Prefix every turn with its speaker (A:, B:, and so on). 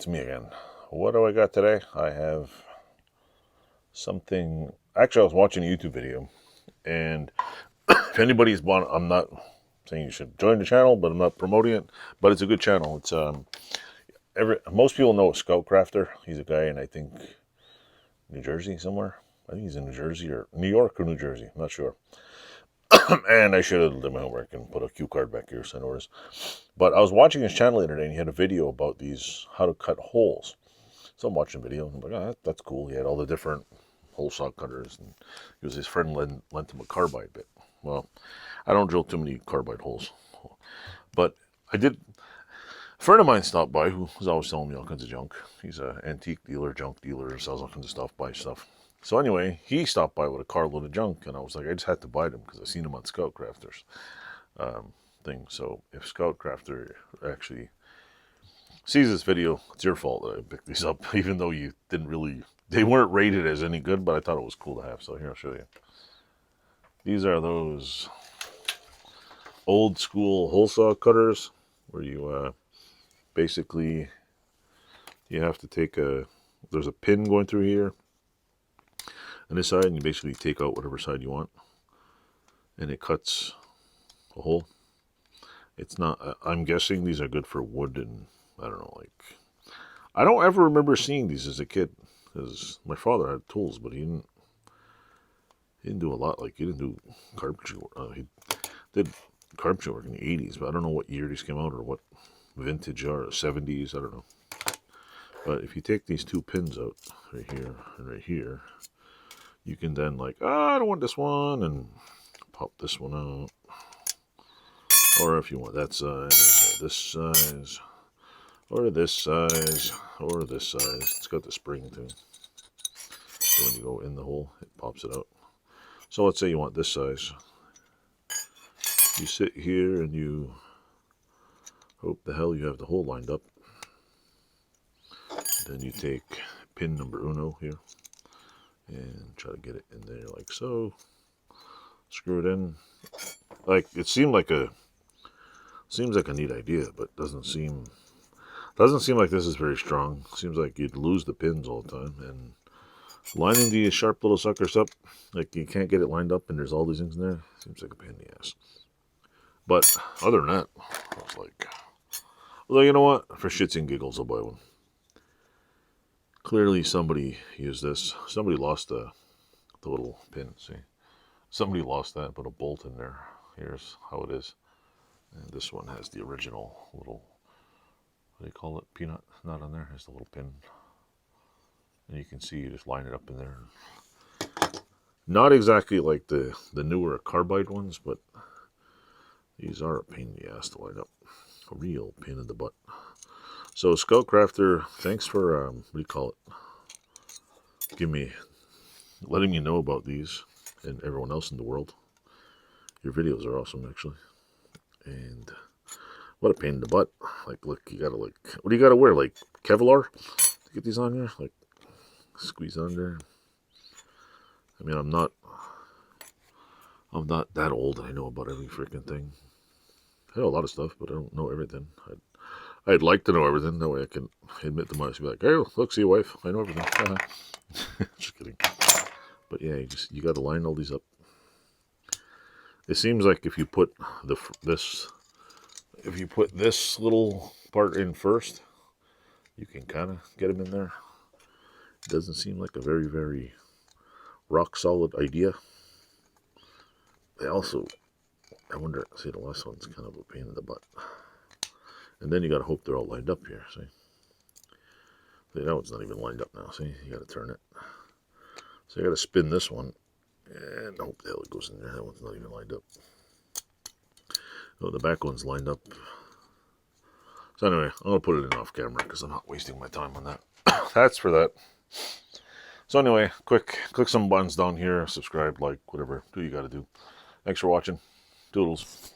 A: it's me again. What do I got today? I have something. Actually, I was watching a YouTube video, and if anybody's want, I'm not saying you should join the channel, but I'm not promoting it. But it's a good channel. It's most people know a Scout Crafter. He's a guy in, I think, New Jersey somewhere. I think he's in New Jersey or New York or New Jersey. I'm not sure. And I should have done my homework and put a cue card back here so I know where it is. But I was watching his channel the other day, and he had a video about these, how to cut holes. So I'm watching the video, and I'm like, oh, that's cool. He had all the different hole saw cutters, and he was his friend lent him a carbide bit. Well, I don't drill too many carbide holes, but I did. A friend of mine stopped by who was always selling me all kinds of junk. He's an antique dealer, junk dealer, sells all kinds of stuff, buys stuff. So anyway, he stopped by with a carload of junk, and I was like, I just had to buy them because I seen them on Scout Crafters thing. So if Scout Crafter actually sees this video, it's your fault that I picked these up, even though you didn't really, they weren't rated as any good, but I thought it was cool to have. So here, I'll show you. These are those old school hole saw cutters where you basically, you have to take there's a pin going through here on this side, and you basically take out whatever side you want, and it cuts a hole. It's not, I'm guessing these are good for wood, and I don't know, like, I don't ever remember seeing these as a kid, because my father had tools, but he didn't do a lot. Like, he didn't do carpentry work. He did carpentry work in the 80s, but I don't know what year these came out or what vintage are, 70s, I don't know. But if you take these two pins out, right here and right here, you can then, like, I don't want this one, and pop this one out. Or if you want that size, or this size, or this size, or this size. It's got the spring too. So when you go in the hole, it pops it out. So let's say you want this size. You sit here and you hope the hell you have the hole lined up. Then you take pin number uno here and try to get it in there like so. Screw it in. Like, it seems like a neat idea, but doesn't seem like this is very strong. Seems like you'd lose the pins all the time, and lining these sharp little suckers up, like, you can't get it lined up and there's all these things in there, seems like a pain in the ass. But other than that, I was like, well, you know what, for shits and giggles I'll buy one. Clearly somebody used this. Somebody lost the little pin, see, somebody lost that, put a bolt in there. Here's how it is. And this one has the original little, what do you call it, peanut nut on there. Has the little pin. And you can see you just line it up in there. Not exactly like the newer carbide ones, but these are a pain in the ass to line up. A real pain in the butt. So Scout Crafter, thanks for, what do you call it? Letting me know about these and everyone else in the world. Your videos are awesome, actually. And what a pain in the butt. Like, look, you gotta, like, what do you gotta wear? Like, Kevlar to get these on here? Like, squeeze under. I mean, I'm not that old. I know about every freaking thing. I know a lot of stuff, but I don't know everything. I'd like to know everything. That way I can admit to myself, be like, hey, look, see your wife. I know everything. Just kidding. But yeah, you got to line all these up. It seems like if you put this little part in first, you can kind of get them in there. It doesn't seem like a very, very rock solid idea. I wonder, see, the last one's kind of a pain in the butt. And then you got to hope they're all lined up here, see? See, that one's not even lined up now, see? You got to turn it. So you got to spin this one, and hope the hell it goes in there. That one's not even lined up. Oh, the back one's lined up. So anyway, I'm going to put it in off camera because I'm not wasting my time on that. That's for that. So anyway, click some buttons down here, subscribe, like, whatever. Do what you got to do. Thanks for watching. Doodles.